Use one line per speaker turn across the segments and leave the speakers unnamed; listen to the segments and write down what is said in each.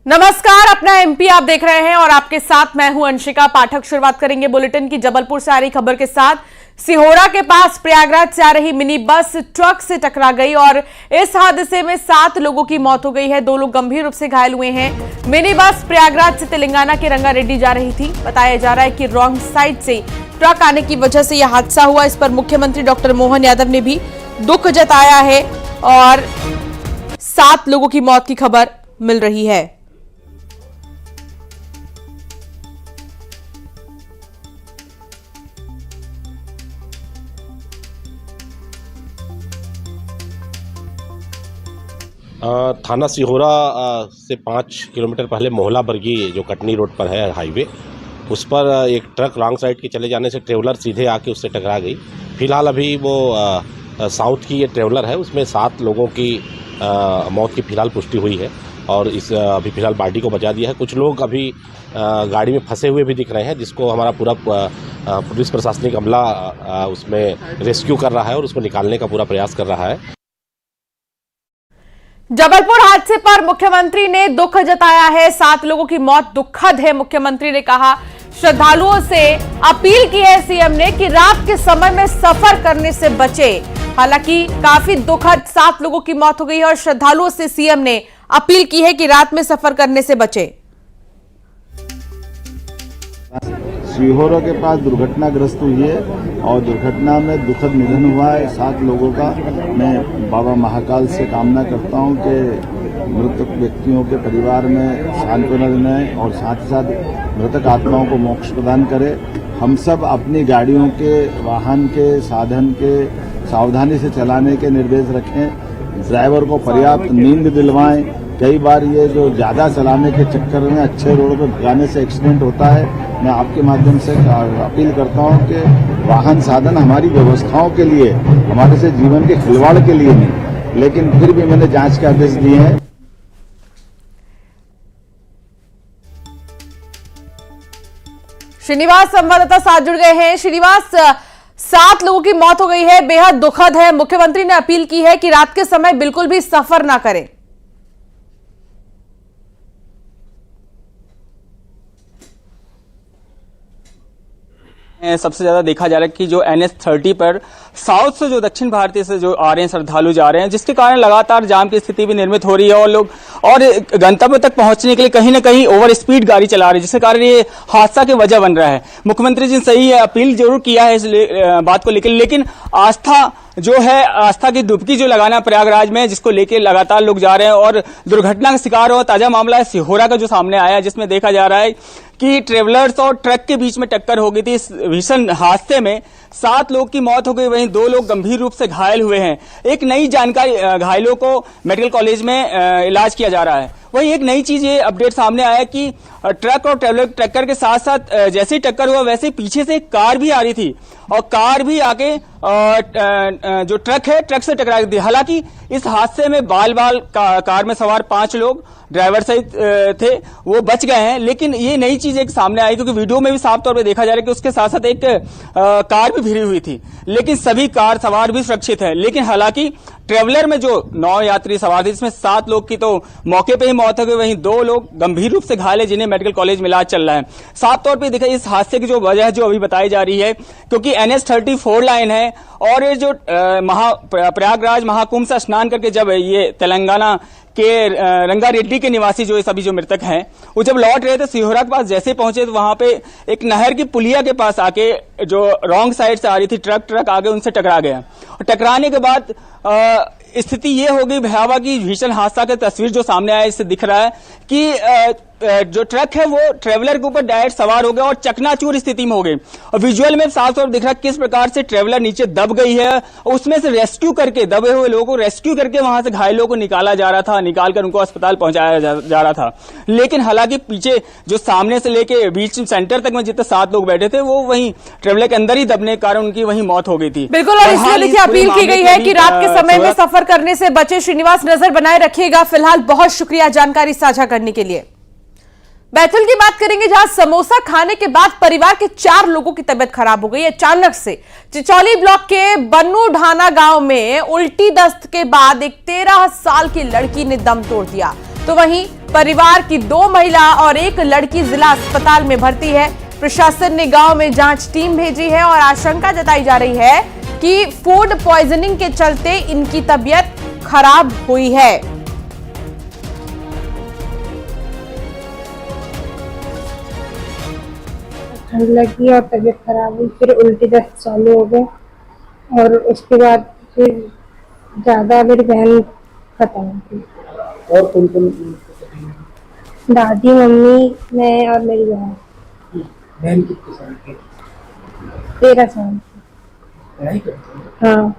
नमस्कार, अपना एमपी आप देख रहे हैं और आपके साथ मैं हूं अंशिका पाठक। शुरुआत करेंगे बुलेटिन की जबलपुर से आ रही खबर के साथ। सिहोरा के पास प्रयागराज से आ रही मिनी बस ट्रक से टकरा गई और इस हादसे में 7 लोगों की मौत हो गई है। 2 लोग गंभीर रूप से घायल हुए हैं। मिनी बस प्रयागराज से तेलंगाना के रंगारेड्डी जा रही थी। बताया जा रहा है कि रॉन्ग साइड से ट्रक आने की वजह से यह हादसा हुआ। इस पर मुख्यमंत्री डॉक्टर मोहन यादव ने भी दुख जताया है और 7 लोगों की मौत की खबर मिल रही है।
थाना सिहोरा से 5 किलोमीटर पहले मोहला बरगी जो कटनी रोड पर है हाईवे, उस पर एक ट्रक रॉन्ग साइड के चले जाने से ट्रेवलर सीधे आके उससे टकरा गई। फिलहाल अभी वो साउथ की ये ट्रेवलर है, उसमें 7 लोगों की मौत की फिलहाल पुष्टि हुई है और इस अभी फिलहाल बॉडी को बचा दिया है। कुछ लोग अभी गाड़ी में फंसे हुए भी दिख रहे हैं, जिसको हमारा पूरा पुलिस प्रशासनिक अमला उसमें रेस्क्यू कर रहा है और उसको निकालने का पूरा प्रयास कर रहा है।
जबलपुर हादसे पर मुख्यमंत्री ने दुख जताया है। 7 लोगों की मौत दुखद है। मुख्यमंत्री ने कहा, श्रद्धालुओं से अपील की है सीएम ने कि रात के समय में सफर करने से बचे। हालांकि काफी दुखद 7 लोगों की मौत हो गई है और श्रद्धालुओं से सीएम ने अपील की है कि रात में सफर करने से बचे।
सिहोरा के पास दुर्घटनाग्रस्त हुई है और दुर्घटना में दुखद निधन हुआ है 7 लोगों का। मैं बाबा महाकाल से कामना करता हूं कि मृतक व्यक्तियों के परिवार में सांत्वना दें और साथ ही साथ मृतक आत्माओं को मोक्ष प्रदान करे। हम सब अपनी गाड़ियों के, वाहन के, साधन के सावधानी से चलाने के निर्देश रखें। ड्राइवर को पर्याप्त नींद दिलवाएं। कई बार ये जो ज्यादा चलाने के चक्कर में अच्छे रोड पर भगाने से एक्सीडेंट होता है। मैं आपके माध्यम से अपील करता हूं कि वाहन साधन हमारी व्यवस्थाओं के लिए, हमारे से जीवन के खिलवाड़ के लिए नहीं, लेकिन फिर भी मैंने जांच के आदेश दिए हैं।
श्रीनिवास संवाददाता साथ जुड़ गए हैं। श्रीनिवास, 7 लोगों की मौत हो गई है, बेहद दुखद है। मुख्यमंत्री ने अपील की है कि रात के समय बिल्कुल भी सफर ना करें।
सबसे ज्यादा देखा जा रहा है कि जो NH-30 पर साउथ से जो दक्षिण भारतीय से जो आ रहे हैं श्रद्धालु जा रहे हैं, जिसके कारण लगातार जाम की स्थिति भी निर्मित हो रही है और लोग और गंतव्य तक पहुंचने के लिए कहीं ना कहीं ओवर स्पीड गाड़ी चला रही है, जिसके कारण ये हादसा की वजह बन रहा है। मुख्यमंत्री जी सही है, अपील जरूर किया है इस बात को लेकर, लेकिन आस्था जो है, आस्था की डुबकी जो लगाना प्रयागराज में, जिसको लेके लगातार लोग जा रहे हैं और दुर्घटना का शिकार हुआ ताजा मामला है सिहोरा का जो सामने आया है, जिसमें देखा जा रहा है कि ट्रेवलर्स और ट्रक के बीच में टक्कर हो गई थी। इस भीषण हादसे में 7 लोग की मौत हो गई, वहीं 2 लोग गंभीर रूप से घायल हुए हैं। एक नई जानकारी, घायलों को मेडिकल कॉलेज में इलाज किया जा रहा है। वहीं एक नई चीज ये अपडेट सामने आया कि ट्रक और ट्रेवलर टक्कर के साथ साथ जैसे ही टक्कर हुआ वैसे पीछे से एक कार भी आ रही थी और कार भी आके जो ट्रक है ट्रक से टकरा गई थी। हालांकि इस हादसे में बाल कार में सवार 5 लोग ड्राइवर सहित थे, वो बच गए हैं। लेकिन ये नई चीज एक सामने आई, क्योंकि वीडियो में भी साफ तौर पे देखा जा रहा है कि उसके साथ साथ एक कार भी भिड़ी हुई थी, लेकिन सभी कार सवार भी सुरक्षित है। लेकिन हालांकि ट्रेवलर में जो 9 यात्री सवार थे, जिसमें 7 लोग की तो मौके पे ही मौत हो गई, वहीं 2 लोग गंभीर रूप से घायल है, जिन्हें मेडिकल कॉलेज में इलाज चल रहा है। साफ तौर पे देखा, इस हादसे की जो वजह है जो अभी बताई जा रही है, क्योंकि NH-30 4 लाइन है और ये जो प्रयागराज महाकुंभ से स्नान करके जब ये तेलंगाना के रंगारेड्डी के निवासी जो सभी जो मृतक हैं, वो जब लौट रहे थे सिहोरा के पास, जैसे पहुंचे तो वहां पे एक नहर की पुलिया के पास आके जो रॉन्ग साइड से आ रही थी ट्रक आगे उनसे टकरा गया और टकराने के बाद स्थिति ये हो गई भयावह की भीषण हादसा की तस्वीर जो सामने आया, इससे दिख रहा है कि जो ट्रक है वो ट्रेवलर के ऊपर डायरेक्ट सवार हो गया और चकनाचूर स्थिति में हो गई। और विजुअल में साफ तौर दिख रहा है किस प्रकार से ट्रेवलर नीचे दब गई है। उसमें से रेस्क्यू करके, दबे हुए लोगों को रेस्क्यू करके वहां से घायलों को निकाला जा रहा था, निकालकर उनको अस्पताल पहुंचाया जा रहा था। लेकिन हालांकि पीछे जो सामने से लेके बीच सेंटर तक में जितने 7 लोग बैठे थे, वो वहीं ट्रेवलर के अंदर ही दबने के कारण उनकी वहीं मौत हो गई थी।
बिल्कुल, और इसलिए देखिए अपील की गई है कि रात के समय में सफर करने से बचे। श्रीनिवास, नजर बनाए रखिएगा। फिलहाल बहुत शुक्रिया जानकारी साझा करने के लिए। बैतूल की बात करेंगे, जहां समोसा खाने के बाद परिवार के 4 लोगों की तबीयत खराब हो गई। अचानक से चिचौली ब्लॉक के बन्नू ढाना गांव में उल्टी दस्त के बाद एक 13 साल की लड़की ने दम तोड़ दिया। तो वहीं परिवार की 2 महिला और 1 लड़की जिला अस्पताल में भर्ती है। प्रशासन ने गांव में जांच टीम भेजी है और आशंका जताई जा रही है कि फूड पॉइजनिंग के चलते इनकी तबीयत खराब हुई है।
ठंड लगी और तबीयत खराब हुई, फिर उल्टी दस्त चालू हो गए और उसके बाद फिर ज्यादा मेरी बहन खत्म हो गई।
और कौन कौन?
दादी, मम्मी, मैं और मेरी बहन।
बहन कितने साल की?
13 साल की।
पढ़ाई करती है?
हाँ।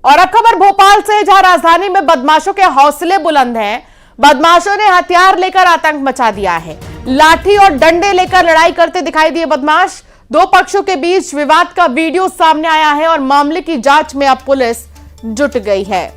और अब खबर भोपाल से, जहां राजधानी में बदमाशों के हौसले बुलंद हैं। बदमाशों ने हथियार लेकर आतंक मचा दिया है। लाठी और डंडे लेकर लड़ाई करते दिखाई दिए बदमाश। 2 पक्षों के बीच विवाद का वीडियो सामने आया है और मामले की जांच में अब पुलिस जुट गई है।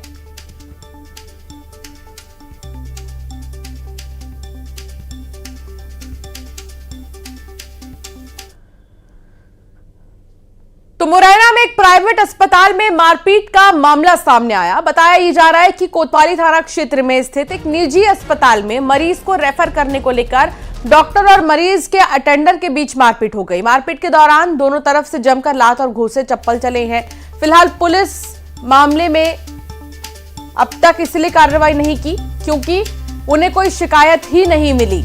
तो मुरैना में एक प्राइवेट अस्पताल में मारपीट का मामला सामने आया। बताया ये जा रहा है कि कोतवाली थाना क्षेत्र में स्थित एक निजी अस्पताल में मरीज को रेफर करने को लेकर डॉक्टर और मरीज के अटेंडर के बीच मारपीट हो गई। मारपीट के दौरान दोनों तरफ से जमकर लात और घूंसे चप्पल चले हैं। फिलहाल पुलिस मामले में अब तक इसलिए कार्रवाई नहीं की क्योंकि उन्हें कोई शिकायत ही नहीं मिली।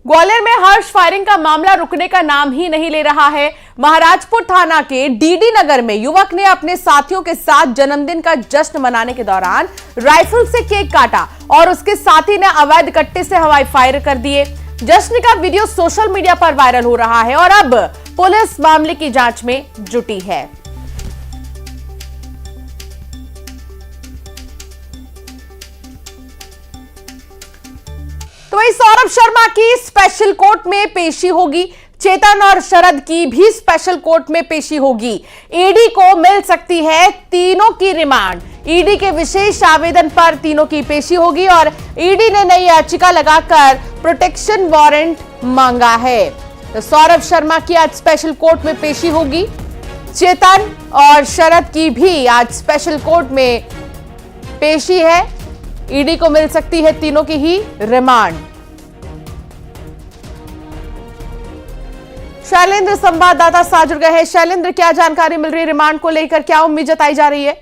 ग्वालियर में हर्ष फायरिंग का मामला रुकने का नाम ही नहीं ले रहा है। महाराजपुर थाना के डीडी नगर में युवक ने अपने साथियों के साथ जन्मदिन का जश्न मनाने के दौरान राइफल से केक काटा और उसके साथी ने अवैध कट्टे से हवाई फायर कर दिए। जश्न का वीडियो सोशल मीडिया पर वायरल हो रहा है और अब पुलिस मामले की जांच में जुटी है। तो वही सौरभ शर्मा की स्पेशल कोर्ट में पेशी होगी। चेतन और शरद की भी स्पेशल कोर्ट में पेशी होगी। ईडी को मिल सकती है तीनों की रिमांड। ईडी के विशेष आवेदन पर तीनों की पेशी होगी और ईडी ने नई याचिका लगाकर प्रोटेक्शन वारंट मांगा है। तो सौरभ शर्मा की आज स्पेशल कोर्ट में पेशी होगी। चेतन और शरद की भी आज स्पेशल कोर्ट में पेशी है। ईडी को मिल सकती है तीनों की ही रिमांड। शैलेंद्र संवाददाता साथ जुड़ गए हैं। शैलेंद्र, क्या जानकारी मिल रही है रिमांड को लेकर, क्या उम्मीद जताई जा रही है?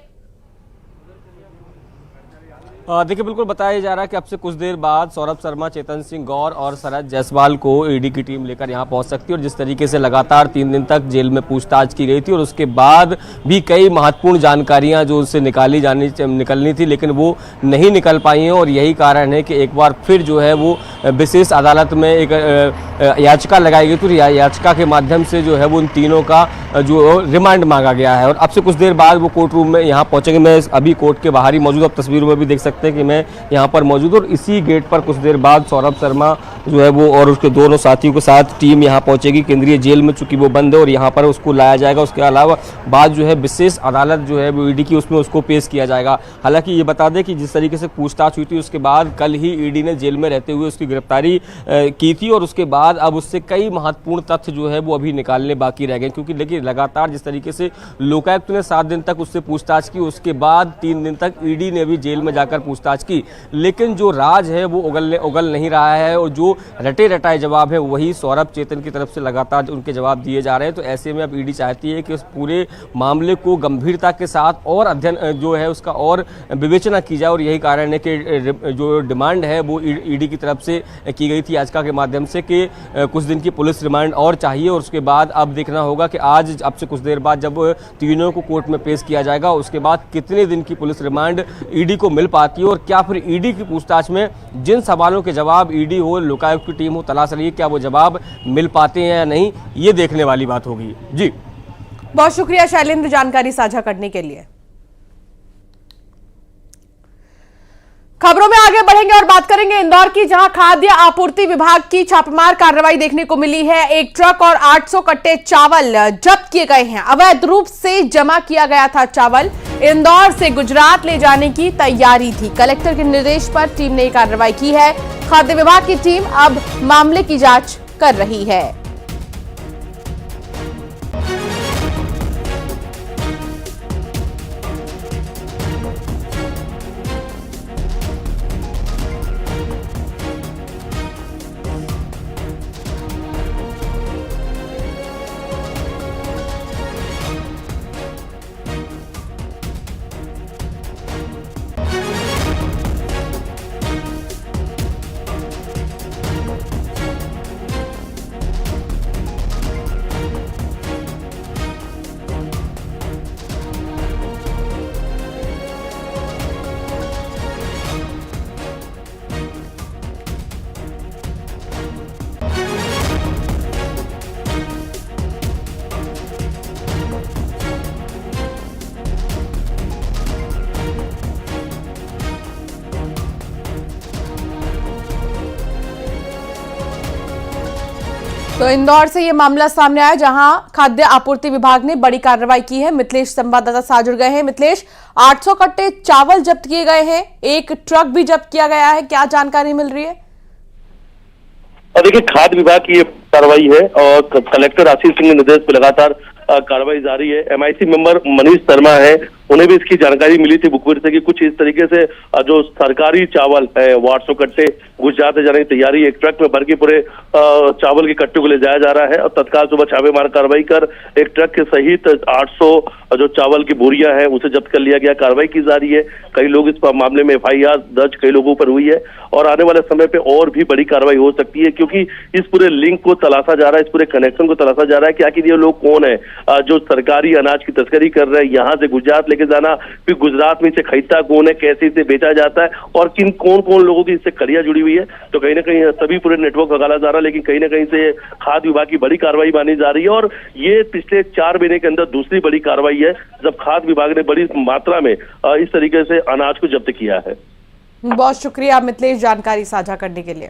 देखिए, बिल्कुल बताया जा रहा है कि अब से कुछ देर बाद सौरभ शर्मा, चेतन सिंह गौर और शरद जायसवाल को ईडी की टीम लेकर यहां पहुंच सकती है। और जिस तरीके से लगातार 3 दिन तक जेल में पूछताछ की गई थी और उसके बाद भी कई महत्वपूर्ण जानकारियां जो उससे निकलनी थी लेकिन वो नहीं निकल पाई हैं। और यही कारण है कि एक बार फिर जो है वो विशेष अदालत में एक याचिका लगाई गई थी। याचिका के माध्यम से जो है वो उन तीनों का जो रिमांड मांगा गया है और अब से कुछ देर बाद वो कोर्ट रूम में यहाँ पहुंचेंगे। मैं अभी कोर्ट के बाहर ही मौजूद, अब तस्वीरों में भी देख सकते हैं कि मैं यहाँ पर मौजूद और इसी गेट पर कुछ देर बाद सौरभ शर्मा जो है वो और उसके दोनों साथियों के साथ टीम यहाँ पहुंचेगी केंद्रीय जेल में, चूंकि वो बंद है और यहाँ पर उसको लाया जाएगा। उसके अलावा बाद जो है विशेष अदालत जो है वो ईडी की, उसमें उसको पेश किया जाएगा। हालांकि ये बता दें कि जिस तरीके से पूछताछ हुई थी उसके बाद कल ही ईडी ने जेल में रहते हुए उसकी गिरफ्तारी की थी और उसके बाद अब उससे कई महत्वपूर्ण तथ्य जो है वो अभी निकालने बाकी रह गए। क्योंकि देखिए, लगातार जिस तरीके से लोकायुक्त ने 7 दिन तक उससे पूछताछ की, उसके बाद 3 दिन तक ईडी ने भी जेल में जाकर पूछताछ की, लेकिन जो राज है वो उगल नहीं रहा है और जो रटे रटाए जवाब है वही सौरभ, चेतन की तरफ से लगातार उनके जवाब दिए जा रहे हैं। तो ऐसे में अब ईडी चाहती है कि उस पूरे मामले को गंभीरता के साथ और अध्ययन जो है उसका और विवेचना की जाए और यही कारण है कि जो डिमांड है वो ईडी की तरफ से की गई थी याचिका के माध्यम से कि कुछ दिन की पुलिस रिमांड और चाहिए। और उसके बाद अब देखना होगा कि आज अब से कुछ देर बाद जब तीनों को कोर्ट में पेश किया जाएगा उसके बाद कितने दिन की पुलिस रिमांड ईडी को मिल पाती है और क्या फिर ईडी की पूछताछ में जिन सवालों के जवाब ईडी हो, लोकायुक्त की टीम हो तलाश रही है, क्या वो जवाब मिल पाते हैं या नहीं, ये देखने वाली बात होगी। जी,
बहुत शुक्रिया शैलेंद्र जानकारी साझा करने के लिए। खबरों में आगे बढ़ेंगे और बात करेंगे इंदौर की, जहां खाद्य आपूर्ति विभाग की छापेमार कार्रवाई देखने को मिली है। एक ट्रक और 800 कट्टे चावल जब्त किए गए हैं। अवैध रूप से जमा किया गया था चावल। इंदौर से गुजरात ले जाने की तैयारी थी। कलेक्टर के निर्देश पर टीम ने कार्रवाई की है। खाद्य विभाग की टीम अब मामले की जांच कर रही है। तो इंदौर से यह मामला सामने आया, जहां खाद्य आपूर्ति विभाग ने बड़ी कार्रवाई की है। मिथिलेश संवाददाता साथ जुड़ गए हैं। मिथिलेश, 800 कट्टे चावल जब्त किए गए हैं, एक ट्रक भी जब्त किया गया है, क्या जानकारी मिल रही है?
देखिए, खाद्य विभाग की ये कार्रवाई है और कलेक्टर आशीष सिंह के निर्देश पर लगातार कार्रवाई जारी है। MIC मेंबर मनीष शर्मा है, उन्हें भी इसकी जानकारी मिली थी बुकवीर से कि कुछ इस तरीके से जो सरकारी चावल है वो 800 कट्टे गुजरात ले जाने की तैयारी, एक ट्रक में भर के पूरे चावल के कट्टे को ले जाया जा रहा है और तत्काल सुबह छापेमार कार्रवाई कर एक ट्रक के सहित 800 जो चावल की बोरियां हैं उसे जब्त कर लिया गया। कार्रवाई की जा रही है। कई लोग इस मामले में FIR दर्ज कई लोगों पर हुई है और आने वाले समय पे और भी बड़ी कार्रवाई हो सकती है, क्योंकि इस पूरे लिंक को तलाशा जा रहा है, इस पूरे कनेक्शन को तलाशा जा रहा है कि आखिर ये लोग कौन है जो सरकारी अनाज की तस्करी कर रहे हैं, यहाँ से गुजरात लेके जाना, फिर गुजरात में इसे खरीदता कौन है, कैसे इसे बेचा जाता है और किन कौन कौन लोगों की इससे कड़ियां जुड़ी हुई है। तो कहीं ना कहीं सभी पूरे नेटवर्क भगाला जा रहा है, लेकिन कहीं ना कहीं से खाद्य विभाग की बड़ी कार्रवाई मानी जा रही है और ये पिछले 4 महीने के अंदर दूसरी बड़ी कार्रवाई है जब खाद्य विभाग ने बड़ी मात्रा में इस तरीके से अनाज को जब्त किया है।
बहुत शुक्रिया मिथिलेश जानकारी साझा करने के लिए।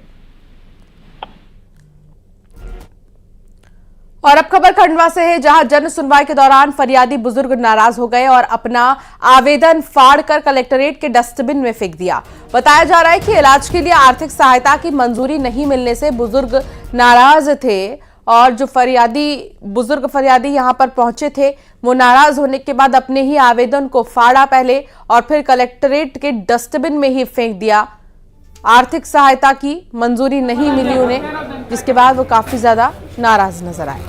और अब खबर खंडवा से है, जहां जन सुनवाई के दौरान फरियादी बुजुर्ग नाराज हो गए और अपना आवेदन फाड़कर कलेक्ट्रेट के डस्टबिन में फेंक दिया। बताया जा रहा है कि इलाज के लिए आर्थिक सहायता की मंजूरी नहीं मिलने से बुजुर्ग नाराज थे और जो बुजुर्ग फरियादी यहां पर पहुंचे थे वो नाराज होने के बाद अपने ही आवेदन को फाड़ा पहले और फिर कलेक्ट्रेट के डस्टबिन में ही फेंक दिया। आर्थिक सहायता की मंजूरी नहीं मिली उन्हें, जिसके बाद वो काफी ज्यादा नाराज नजर आए।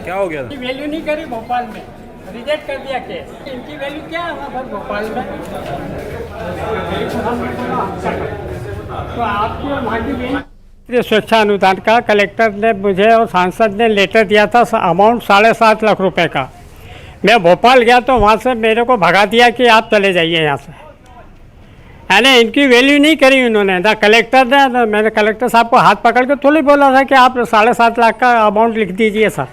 क्या हो गया?
वैल्यू नहीं करी भोपाल में, रिजेक्ट कर दिया केस। इनकी वैल्यू क्या है वहाँ पर भोपाल में? तो आपकी और वहाँ की
स्वेच्छा अनुदान का कलेक्टर ने मुझे और सांसद ने लेटर दिया था, अमाउंट 7.5 लाख रुपए का। मैं भोपाल गया तो वहाँ से मेरे को भगा दिया कि आप चले जाइए यहाँ से। यानी इनकी वैल्यू नहीं करी उन्होंने, ना कलेक्टर ने। मैंने कलेक्टर साहब को हाथ पकड़ के थोड़ी बोला था कि आप 7.5 लाख का अमाउंट लिख दीजिए सर।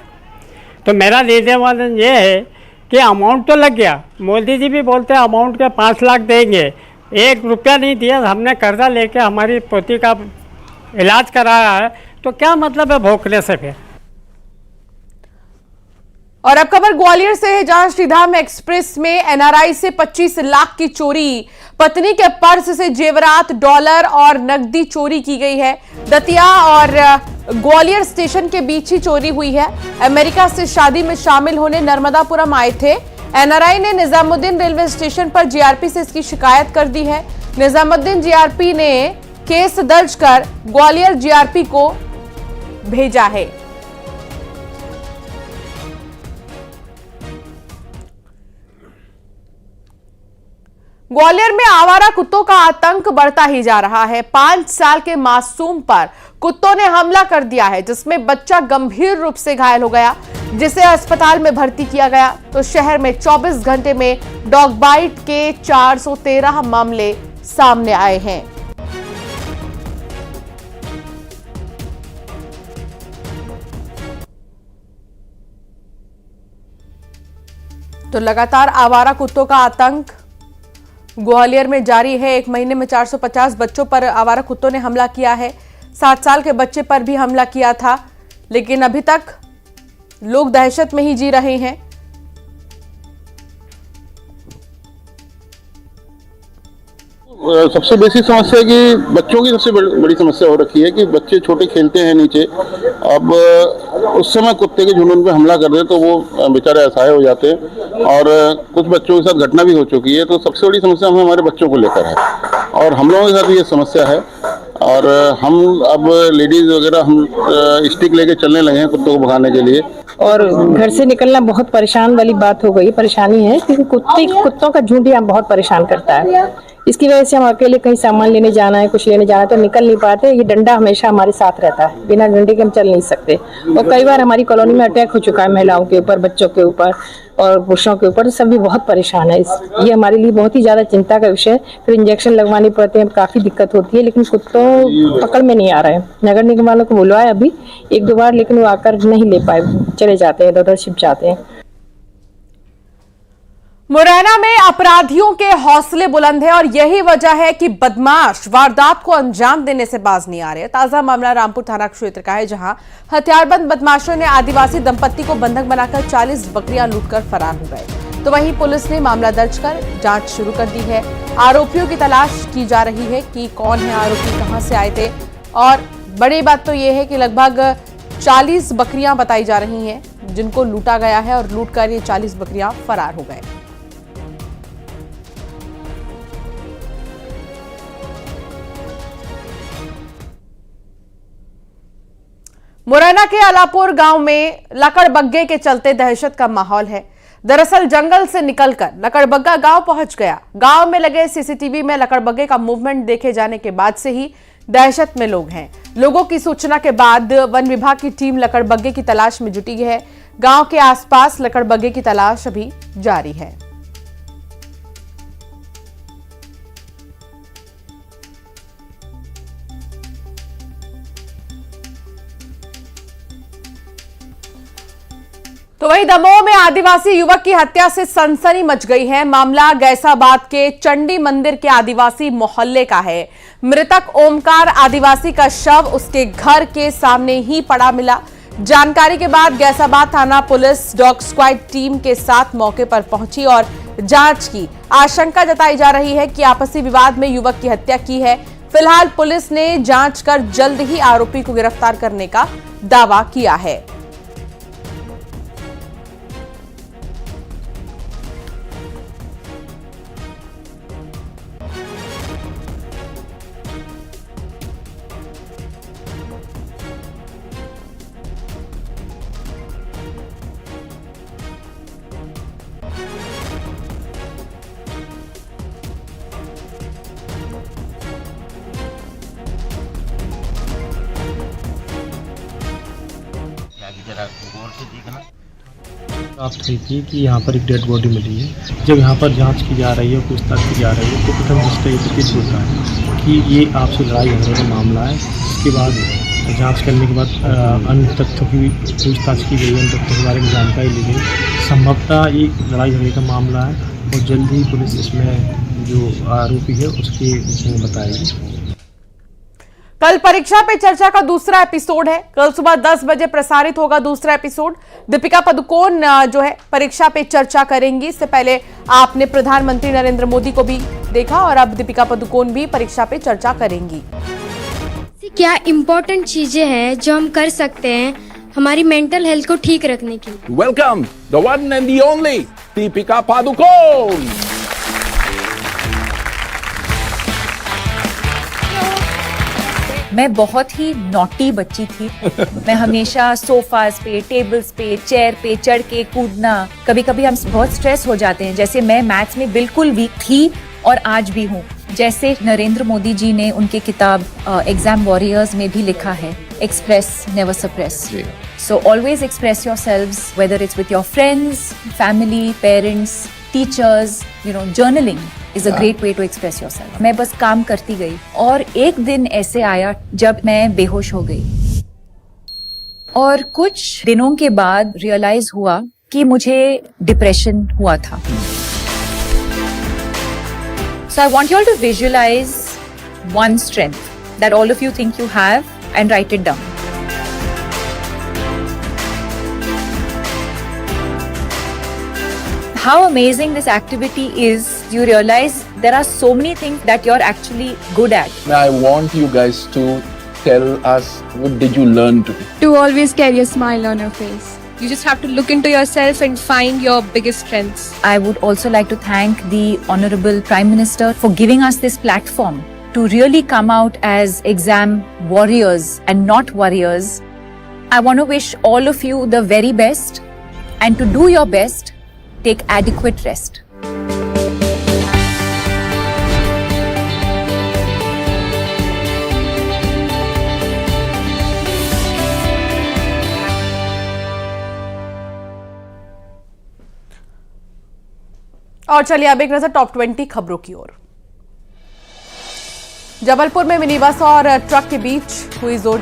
तो मेरा निवेदन ये है कि अमाउंट तो लग गया, मोदी जी भी बोलते हैं अमाउंट के 5 लाख देंगे, 1 रुपया नहीं दिया। हमने कर्जा लेके हमारी पोती का इलाज कराया है, तो क्या मतलब है भोंकने से फिर।
और अब खबर ग्वालियर से है, जहां श्रीधाम एक्सप्रेस में NRI से 25 लाख की चोरी। पत्नी के पर्स से जेवरात, डॉलर और नकदी चोरी की गई है। दतिया और ग्वालियर स्टेशन के बीच ही चोरी हुई है। अमेरिका से शादी में शामिल होने नर्मदापुरम आए थे। NRI ने निजामुद्दीन रेलवे स्टेशन पर GRP से इसकी शिकायत कर दी है। निजामुद्दीन GRP ने केस दर्ज कर ग्वालियर GRP को भेजा है। ग्वालियर में आवारा कुत्तों का आतंक बढ़ता ही जा रहा है। 5 साल के मासूम पर कुत्तों ने हमला कर दिया है, जिसमें बच्चा गंभीर रूप से घायल हो गया, जिसे अस्पताल में भर्ती किया गया। तो शहर में 24 घंटे में डॉग बाइट के 413 मामले सामने आए हैं। तो लगातार आवारा कुत्तों का आतंक ग्वालियर में जारी है। एक महीने में 450 बच्चों पर आवारा कुत्तों ने हमला किया है। 7 साल के बच्चे पर भी हमला किया था, लेकिन अभी तक लोग दहशत में ही जी रहे हैं।
सबसे बेसिक समस्या है कि बच्चों की सबसे बड़ी समस्या हो रखी है कि बच्चे छोटे खेलते हैं नीचे, अब उस समय कुत्ते के झुंड पे हमला कर दे तो वो बेचारे असहाय हो जाते हैं और कुछ बच्चों के साथ घटना भी हो चुकी है। तो सबसे बड़ी समस्या हमें हमारे बच्चों को लेकर है और हम लोगों के साथ भी ये समस्या है और हम अब लेडीज वगैरह हम स्टिक लेके चलने लगे हैं कुत्तों को भगाने के लिए।
और घर से निकलना बहुत परेशान वाली बात हो गई, परेशानी है क्योंकि कुत्तों का झुंड यहाँ बहुत परेशान करता है। इसकी वजह से हम अकेले कहीं सामान लेने जाना है, कुछ लेने जाना है तो निकल नहीं पाते। ये डंडा हमेशा हमारे साथ रहता है, बिना डंडे के हम चल नहीं सकते। और कई बार हमारी कॉलोनी में अटैक हो चुका है महिलाओं के ऊपर, बच्चों के ऊपर और पुरुषों के ऊपर, सब भी बहुत परेशान है। ये हमारे लिए बहुत ही ज्यादा चिंता का विषय है। फिर इंजेक्शन लगवाने पड़ते हैं, काफी दिक्कत होती है, लेकिन कुत्तों पकड़ में नहीं आ रहे हैं। नगर निगम वालों को बुलवाया अभी 1-2 बार, लेकिन वो आकर नहीं ले पाए, चले जाते हैं, इधर छिप जाते हैं।
मुरैना में अपराधियों के हौसले बुलंद है और यही वजह है कि बदमाश वारदात को अंजाम देने से बाज नहीं आ रहे। ताजा मामला रामपुर थाना क्षेत्र का है, जहां हथियारबंद बदमाशों ने आदिवासी दंपत्ति को बंधक बनाकर 40 बकरियां लूटकर फरार हो गए। तो वहीं पुलिस ने मामला दर्ज कर जांच शुरू कर दी है। आरोपियों की तलाश की जा रही है कि कौन है आरोपी, कहां से आए थे। और बड़ी बात तो यह है कि लगभग 40 बकरियां बताई जा रही हैं जिनको लूटा गया है और लूटकर ये 40 बकरियां फरार हो गए। मुरैना के अलापुर गांव में लकड़बग्गे के चलते दहशत का माहौल है। दरअसल जंगल से निकलकर लकड़बग्गा गांव पहुंच गया। गांव में लगे सीसीटीवी में लकड़बग्गे का मूवमेंट देखे जाने के बाद से ही दहशत में लोग हैं। लोगों की सूचना के बाद वन विभाग की टीम लकड़बग्गे की तलाश में जुटी है। गांव के आसपास लकड़बग्गे की तलाश अभी जारी है। तो वहीं दमोह में आदिवासी युवक की हत्या से सनसनी मच गई है। मामला गैसाबाद के चंडी मंदिर के आदिवासी मोहल्ले का है। मृतक ओमकार आदिवासी का शव उसके घर के सामने ही पड़ा मिला। जानकारी के बाद गैसाबाद थाना पुलिस डॉग स्क्वाड टीम के साथ मौके पर पहुंची और जांच की। आशंका जताई जा रही है कि आपसी विवाद में युवक की हत्या की है। फिलहाल पुलिस ने जांच कर जल्द ही आरोपी को गिरफ्तार करने का दावा किया है।
प्राप्त हुई थी कि यहाँ पर एक डेड बॉडी मिली है। जब यहाँ पर जांच की जा रही है, पूछताछ की जा रही है, तो प्रथम दृष्टया ये प्रतीत होता है कि ये आपसी लड़ाई झगड़े का मामला है। इसके बाद जांच करने के बाद अन्य तथ्यों की पूछताछ की गई, अन्य तथ्यों के बारे में जानकारी ली गई। संभवतः ये लड़ाई झगड़े का मामला है और जल्द ही पुलिस इसमें जो आरोपी है उसके विषय में बताएगी।
कल परीक्षा पे चर्चा का दूसरा एपिसोड है। कल सुबह 10 बजे प्रसारित होगा दूसरा एपिसोड। दीपिका पादुकोण जो है परीक्षा पे चर्चा करेंगी। इससे पहले आपने प्रधानमंत्री नरेंद्र मोदी को भी देखा और अब दीपिका पादुकोण भी परीक्षा पे चर्चा करेंगी।
क्या इम्पोर्टेंट चीजें हैं जो हम कर सकते हैं हमारी मेंटल हेल्थ को ठीक रखने की।
Welcome the one and the only Deepika Padukone.
मैं बहुत ही नॉटी बच्ची थी। मैं हमेशा सोफास पे, टेबल्स पे, चेयर पे चढ़ के कूदना। कभी कभी हम बहुत स्ट्रेस हो जाते हैं। जैसे मैं मैथ्स में बिल्कुल वीक थी और आज भी हूँ। जैसे नरेंद्र मोदी जी ने उनके किताब एग्जाम वॉरियर्स में भी लिखा है, express never suppress. So always express yourselves, whether it's with your friends, family, parents, teachers, journaling is a great way to express yourself. मैं बस काम करती गई और एक दिन ऐसे आया जब मैं बेहोश हो गई और कुछ दिनों के बाद रियलाइज हुआ कि मुझे डिप्रेशन हुआ था. So I want you all to visualize one strength that all of you think you have and write it down. How amazing this activity is. You realize there are so many things that you're actually good at.
I want you guys to tell us, what did you learn today?
To always carry a smile on your face. You just have to look into yourself and find your biggest strengths.
I would also like to thank the Honorable Prime Minister for giving us this platform to really come out as exam warriors and not warriors. I want to wish all of you the very best, and to do your best, take adequate rest.
और चलिए अब एक नजर top 20 खबरों की ओर। जबलपुर में mini bus और truck के बीच हुई जोरदार